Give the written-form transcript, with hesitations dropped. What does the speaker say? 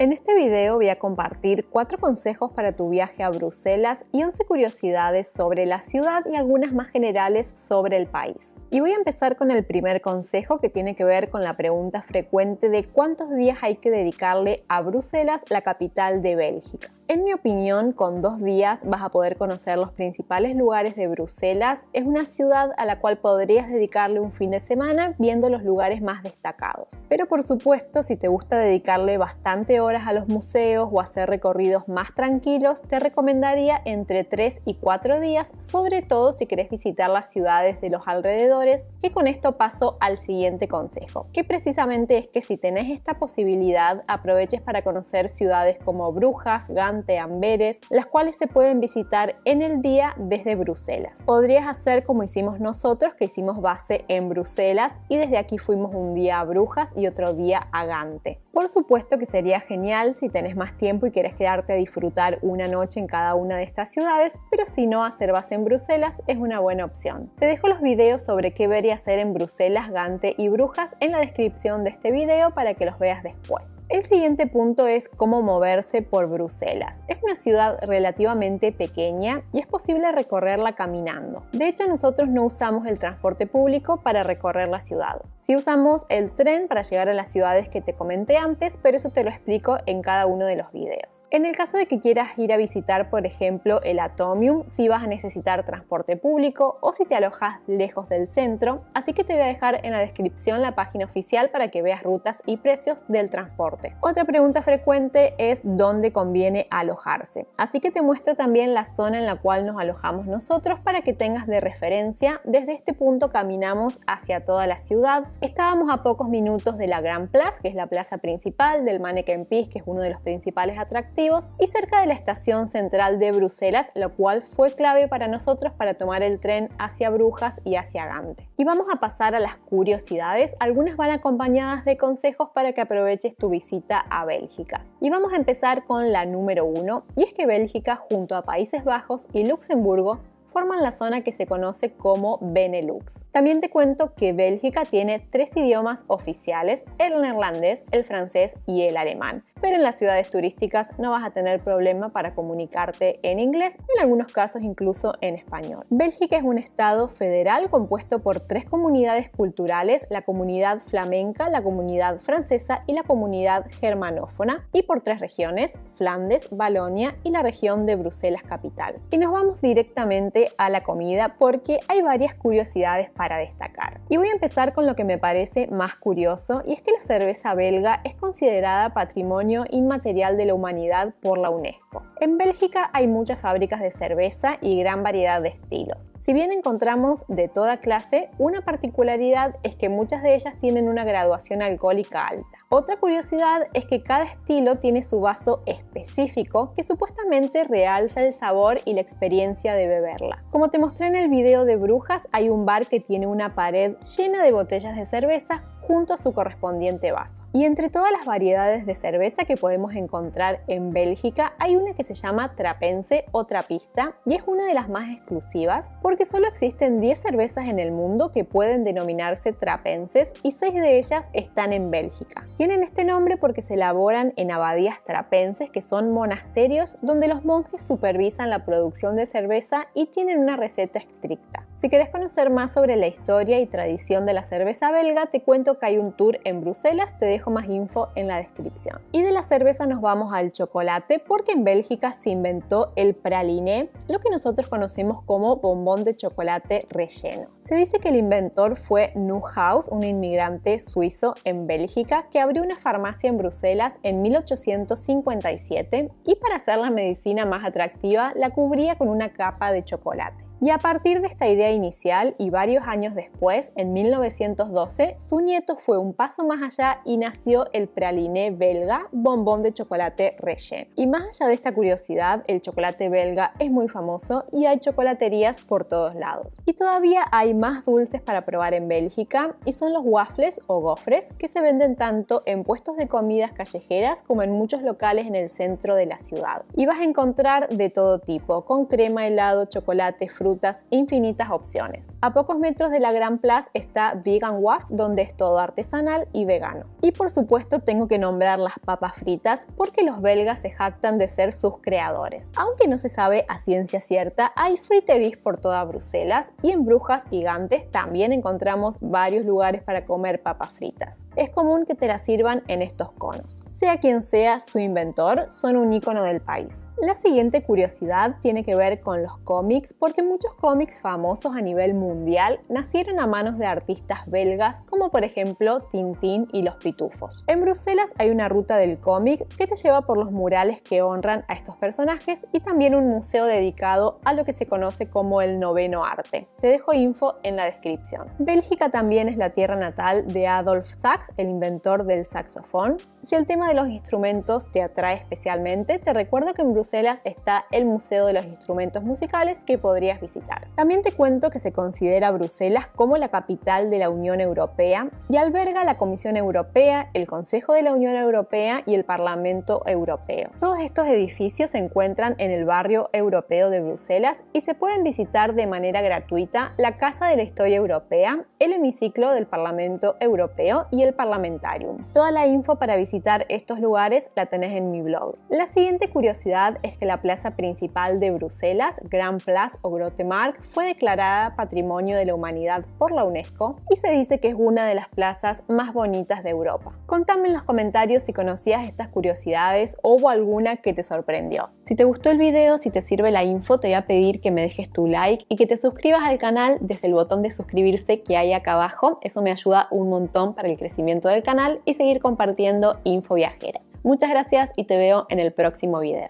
En este video voy a compartir 4 consejos para tu viaje a Bruselas y 11 curiosidades sobre la ciudad y algunas más generales sobre el país. Y voy a empezar con el primer consejo, que tiene que ver con la pregunta frecuente de cuántos días hay que dedicarle a Bruselas, la capital de Bélgica. En mi opinión, con 2 días vas a poder conocer los principales lugares de Bruselas. Es una ciudad a la cual podrías dedicarle un fin de semana viendo los lugares más destacados. Pero por supuesto, si te gusta dedicarle bastante horas a los museos o hacer recorridos más tranquilos, te recomendaría entre 3 y 4 días, sobre todo si querés visitar las ciudades de los alrededores, que con esto paso al siguiente consejo, que precisamente es que si tenés esta posibilidad, aproveches para conocer ciudades como Brujas, Gante, Amberes, las cuales se pueden visitar en el día desde Bruselas. Podrías hacer como hicimos nosotros, que hicimos base en Bruselas y desde aquí fuimos un día a Brujas y otro día a Gante. Por supuesto que sería genial si tenés más tiempo y querés quedarte a disfrutar una noche en cada una de estas ciudades, pero si no, hacer base en Bruselas es una buena opción. Te dejo los videos sobre qué ver y hacer en Bruselas, Gante y Brujas en la descripción de este video para que los veas después. El siguiente punto es cómo moverse por Bruselas. Es una ciudad relativamente pequeña y es posible recorrerla caminando. De hecho, nosotros no usamos el transporte público para recorrer la ciudad. Sí usamos el tren para llegar a las ciudades que te comenté antes, pero eso te lo explico en cada uno de los videos. En el caso de que quieras ir a visitar, por ejemplo, el Atomium, sí vas a necesitar transporte público o si te alojas lejos del centro, así que te voy a dejar en la descripción la página oficial para que veas rutas y precios del transporte. Otra pregunta frecuente es dónde conviene alojarse, así que te muestro también la zona en la cual nos alojamos nosotros para que tengas de referencia. Desde este punto caminamos hacia toda la ciudad. Estábamos a pocos minutos de la Grand Place, que es la plaza principal, del Manneken-Pis, que es uno de los principales atractivos, y cerca de la estación central de Bruselas, lo cual fue clave para nosotros para tomar el tren hacia Brujas y hacia Gante. Y vamos a pasar a las curiosidades. Algunas van acompañadas de consejos para que aproveches tu visita a Bélgica. Y vamos a empezar con la número 1, y es que Bélgica, junto a Países Bajos y Luxemburgo, forman la zona que se conoce como Benelux. También te cuento que Bélgica tiene 3 idiomas oficiales: el neerlandés, el francés y el alemán. Pero en las ciudades turísticas no vas a tener problema para comunicarte en inglés, en algunos casos incluso en español. Bélgica es un estado federal compuesto por 3 comunidades culturales: la comunidad flamenca, la comunidad francesa y la comunidad germanófona, y por 3 regiones: Flandes, Valonia y la región de Bruselas capital. Y nos vamos directamente a la comida porque hay varias curiosidades para destacar. Y voy a empezar con lo que me parece más curioso, y es que la cerveza belga es considerada patrimonio inmaterial de la humanidad por la UNESCO. En Bélgica hay muchas fábricas de cerveza y gran variedad de estilos. Si bien encontramos de toda clase, una particularidad es que muchas de ellas tienen una graduación alcohólica alta. Otra curiosidad es que cada estilo tiene su vaso específico que supuestamente realza el sabor y la experiencia de beberla. Como te mostré en el video de Brujas, hay un bar que tiene una pared llena de botellas de cerveza junto a su correspondiente vaso. Y entre todas las variedades de cerveza que podemos encontrar en Bélgica, hay una que se llama Trapense o Trapista, y es una de las más exclusivas porque solo existen 10 cervezas en el mundo que pueden denominarse trapenses y 6 de ellas están en Bélgica. Tienen este nombre porque se elaboran en abadías trapenses, que son monasterios donde los monjes supervisan la producción de cerveza y tienen una receta estricta. Si querés conocer más sobre la historia y tradición de la cerveza belga, te cuento que hay un tour en Bruselas, te dejo más info en la descripción. Y de la cerveza nos vamos al chocolate, porque en Bélgica se inventó el praliné, lo que nosotros conocemos como bombón de chocolate relleno. Se dice que el inventor fue Neuhaus, un inmigrante suizo en Bélgica que abrió una farmacia en Bruselas en 1857 y para hacer la medicina más atractiva la cubría con una capa de chocolate. Y a partir de esta idea inicial y varios años después, en 1912, su nieto fue un paso más allá y nació el praliné belga, bombón de chocolate relleno. Y más allá de esta curiosidad, el chocolate belga es muy famoso y hay chocolaterías por todos lados. Y todavía hay más dulces para probar en Bélgica, y son los waffles o gofres, que se venden tanto en puestos de comidas callejeras como en muchos locales en el centro de la ciudad. Y vas a encontrar de todo tipo, con crema, helado, chocolate, fruta frutas, infinitas opciones. A pocos metros de la Grand Place está Vegan Waft, donde es todo artesanal y vegano. Y por supuesto tengo que nombrar las papas fritas porque los belgas se jactan de ser sus creadores. Aunque no se sabe a ciencia cierta, hay friteries por toda Bruselas y en Brujas Gigantes también encontramos varios lugares para comer papas fritas. Es común que te las sirvan en estos conos. Sea quien sea su inventor, son un ícono del país. La siguiente curiosidad tiene que ver con los cómics, porque muchos cómics famosos a nivel mundial nacieron a manos de artistas belgas, como por ejemplo Tintín y los Pitufos. En Bruselas hay una ruta del cómic que te lleva por los murales que honran a estos personajes y también un museo dedicado a lo que se conoce como el noveno arte. Te dejo info en la descripción. Bélgica también es la tierra natal de Adolf Sax, el inventor del saxofón. Si el tema de los instrumentos te atrae especialmente, te recuerdo que en Bruselas está el Museo de los Instrumentos Musicales que podrías visitar. También te cuento que se considera Bruselas como la capital de la Unión Europea y alberga la Comisión Europea, el Consejo de la Unión Europea y el Parlamento Europeo. Todos estos edificios se encuentran en el barrio europeo de Bruselas y se pueden visitar de manera gratuita la Casa de la Historia Europea, el hemiciclo del Parlamento Europeo y el Parlamentarium. Toda la info para visitar estos lugares la tenés en mi blog. La siguiente curiosidad es que la plaza principal de Bruselas, Grand Place o Grote Markt, fue declarada Patrimonio de la Humanidad por la UNESCO y se dice que es una de las plazas más bonitas de Europa. Contame en los comentarios si conocías estas curiosidades o hubo alguna que te sorprendió. Si te gustó el video, si te sirve la info, te voy a pedir que me dejes tu like y que te suscribas al canal desde el botón de suscribirse que hay acá abajo. Eso me ayuda un montón para el crecimiento del canal y seguir compartiendo info viajera. Muchas gracias y te veo en el próximo video.